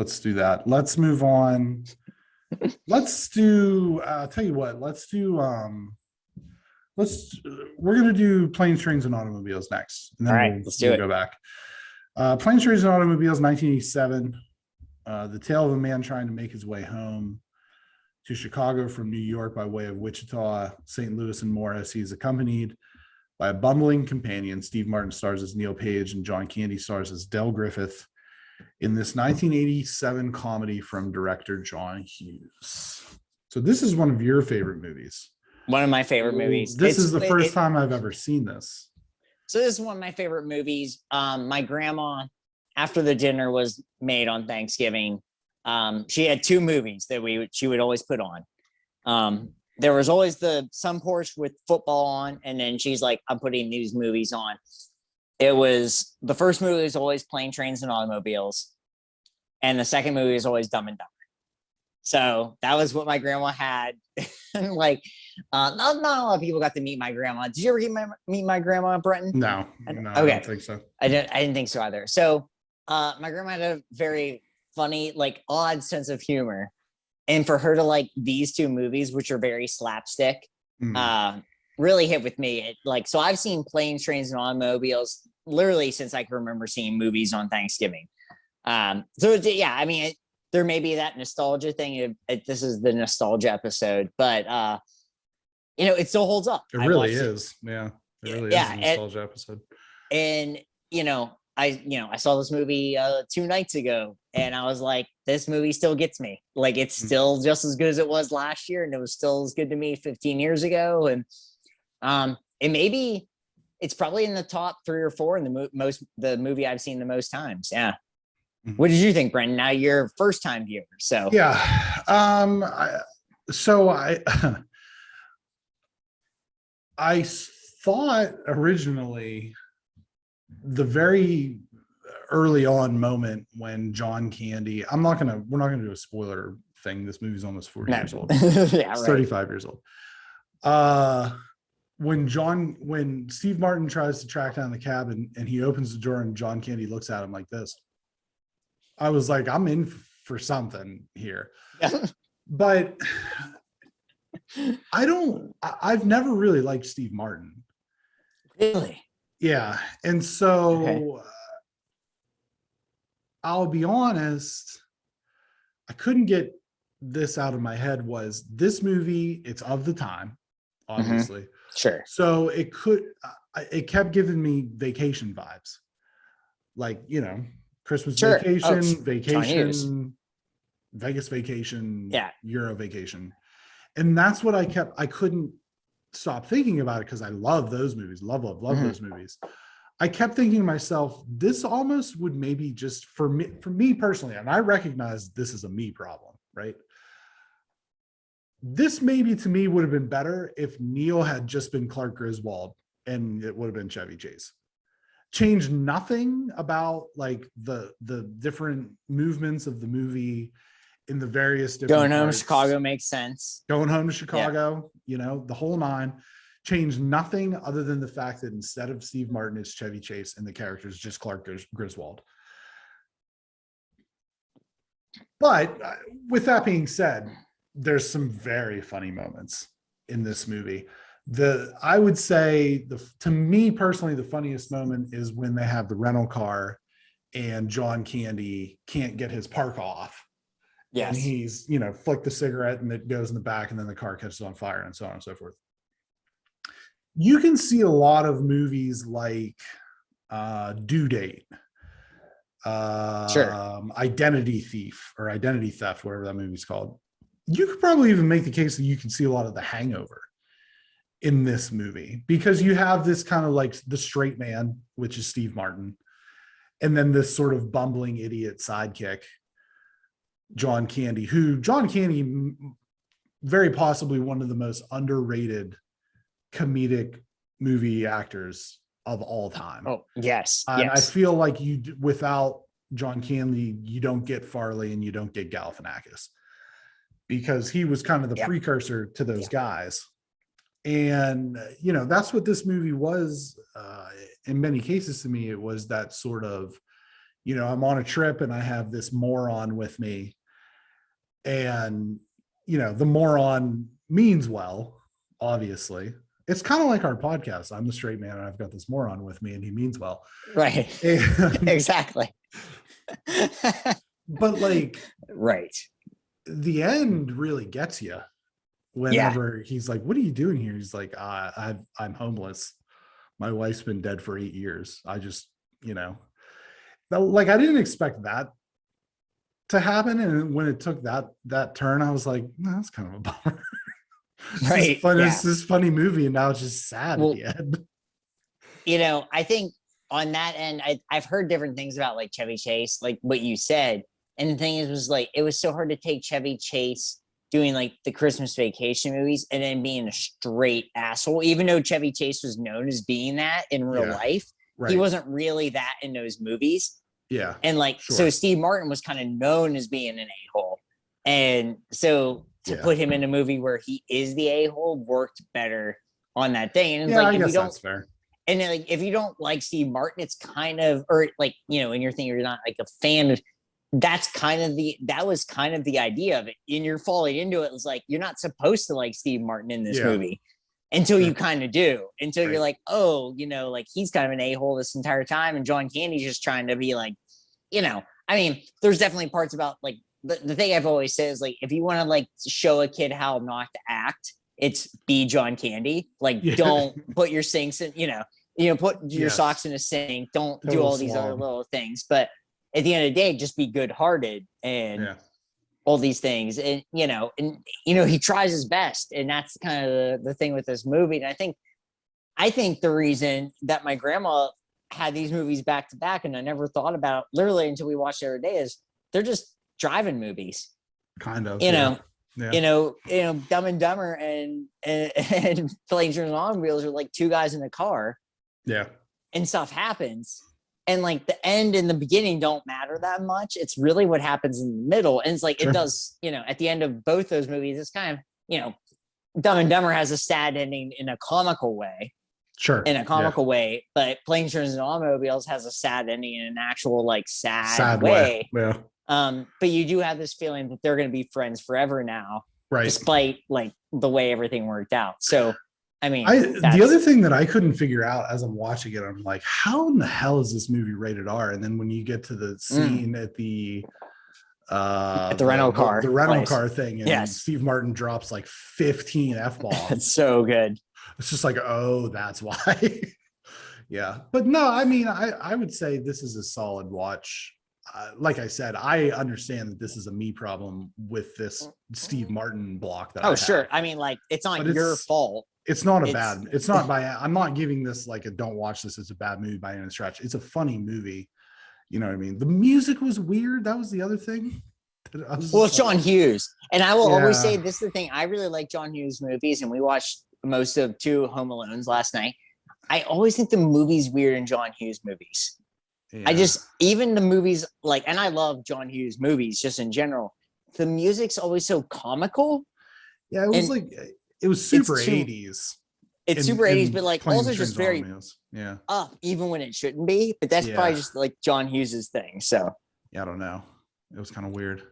Let's do that. Let's move on. Let's do, tell you what, we're going to do Planes, Trains, and Automobiles next. And then All right, let's do it. Go back. Planes, Trains, and Automobiles, 1987. The tale of a man trying to make his way home to Chicago from New York by way of Wichita, St. Louis, and Morris. He's accompanied by a bumbling companion. Steve Martin stars as Neil Page, and John Candy stars as Del Griffith in this 1987 comedy from director John Hughes. So this is one of your favorite movies. One of my favorite movies. This is the first time I've ever seen this. So this is one of my favorite movies. My grandma, after the dinner was made on Thanksgiving, she had two movies that she would always put on. There was always some porch with football on, and then she's like, I'm putting these movies on. It was, the first movie was always Plane, Trains, and Automobiles, and the second movie was always Dumb and Dumber. So that was what my grandma had. Like, not a lot of people got to meet my grandma. Did you ever meet my grandma, Brenton? No, okay. I don't think so. I didn't think so either. So my grandma had a very funny, like, odd sense of humor. And for her to like these two movies, which are very slapstick, really hit with me. So I've seen Planes, Trains, and Automobiles literally since I can remember seeing movies on Thanksgiving. There may be that nostalgia thing. This is the nostalgia episode, but it still holds up. It really is. Yeah. It really is a nostalgia episode. And, I saw this movie 2 nights ago, and I was like, this movie still gets me. Like, it's still just as good as it was last year, and it was still as good to me 15 years ago. And it's probably in the top 3 or 4 in the movie I've seen the most times. Yeah. What did you think, Brendan? Now you're first time viewer. So yeah. I thought originally the very early on moment when John Candy, we're not gonna do a spoiler thing. This movie's almost 40 years old. Yeah, right. 35 years old. When Steve Martin tries to track down the cab and he opens the door and John Candy looks at him like this, I was like, I'm in for something here. But I've never really liked Steve Martin. Really? Yeah. And so I'll be honest, I couldn't get this out of my head. Was this movie, it's of the time, obviously. Sure. So it kept giving me vacation vibes. Like, Christmas vacation, Vegas vacation, Euro vacation. And that's what I couldn't stop thinking about it because I love those movies. Love those movies. I kept thinking to myself, this almost would maybe just for me personally, and I recognize this is a me problem, right? This maybe to me would have been better if Neil had just been Clark Griswold and it would have been Chevy Chase. Changed nothing about like the different movements of the movie in the various different Going home parts. to Chicago makes sense. Going home to Chicago, the whole 9. Changed nothing other than the fact that instead of Steve Martin, it's Chevy Chase and the character is just Clark Griswold. But with that being said, there's some very funny moments in this movie. I would say to me personally, the funniest moment is when they have the rental car and John Candy can't get his park off. Yes. And he's, flicked the cigarette and it goes in the back and then the car catches on fire and so on and so forth. You can see a lot of movies like Due Date, Identity Thief or Identity Theft, whatever that movie's called. You could probably even make the case that you can see a lot of The Hangover in this movie because you have this kind of like the straight man, which is Steve Martin, and then this sort of bumbling idiot sidekick, John Candy, very possibly one of the most underrated comedic movie actors of all time. Oh, yes. And I feel like without John Candy, you don't get Farley and you don't get Galifianakis because he was kind of the precursor to those guys. And, that's what this movie was in many cases to me. It was that sort of, I'm on a trip and I have this moron with me, and, the moron means well, obviously. It's kind of like our podcast. I'm the straight man and I've got this moron with me and he means well. Right. And, exactly. But like, right. The end really gets you whenever he's like, what are you doing here? He's like, I'm homeless. My wife's been dead for 8 years. I just, like, I didn't expect that to happen. And when it took that turn, I was like, no, that's kind of a bummer. Right. It's this funny movie, and now it's just sad at the end. I think on that end, I've heard different things about like Chevy Chase, like what you said. And the thing is, was like, it was so hard to take Chevy Chase doing like the Christmas Vacation movies and then being a straight asshole, even though Chevy Chase was known as being that in real life. Right. He wasn't really that in those movies. Yeah. And like, so Steve Martin was kind of known as being an a-hole. And so to put him in a movie where he is the a-hole worked better on that day. And it's like, I guess that's fair. And then, like, if you don't like Steve Martin, it's kind of, or like, and you're thinking you're not like a fan of, that was kind of the idea of it. And you're falling into it. It's like, you're not supposed to like Steve Martin in this movie until you kind of do, until you're like, oh, like he's kind of an a-hole this entire time. And John Candy's just trying to be like, I mean, there's definitely parts about like, the thing I've always said is like, if you want to like show a kid how not to act, it's be John Candy. Like, don't put your sinks in, put your socks in a sink. Don't do all these other little things. But at the end of the day, just be good-hearted and all these things. And, he tries his best. And that's kind of the thing with this movie. And I think the reason that my grandma had these movies back to back, and I never thought about literally until we watched the other day, is they're just driving movies. Kind of. Dumb and Dumber and Planes, Trains, and Automobiles are like two guys in a car. Yeah. And stuff happens. And like the end and the beginning don't matter that much. It's really what happens in the middle. And it's like, it does, at the end of both those movies, it's kind of, Dumb and Dumber has a sad ending in a comical way. Sure. In a comical way. But Planes, Trains, and Automobiles has a sad ending in an actual like sad way. Yeah. But you do have this feeling that they're going to be friends forever now, right? Despite like the way everything worked out. So, I mean, the other thing that I couldn't figure out as I'm watching it, I'm like, how in the hell is this movie rated R? And then when you get to the scene at the rental car, the rental car thing, and Steve Martin drops like 15 F-bombs. It's so good. It's just like, oh, that's why. Yeah. But no, I mean, I would say this is a solid watch. Like I said, I understand that this is a me problem with this Steve Martin block that sure. I mean, like, it's not your fault. It's not I'm not giving this like a don't watch this, it's a bad movie by any stretch. It's a funny movie. You know what I mean? The music was weird. That was the other thing. Well, it's John Hughes. And I will always say this is the thing. I really like John Hughes movies, and we watched most of 2 Home Alones last night. I always think the movie's weird in John Hughes movies. Yeah. Even the movies, like, and I love John Hughes movies just in general. The music's always so comical. Yeah, it was super 80s. It's super 80s, but like also just very up, even when it shouldn't be. But that's probably just like John Hughes's thing. So yeah, I don't know. It was kind of weird.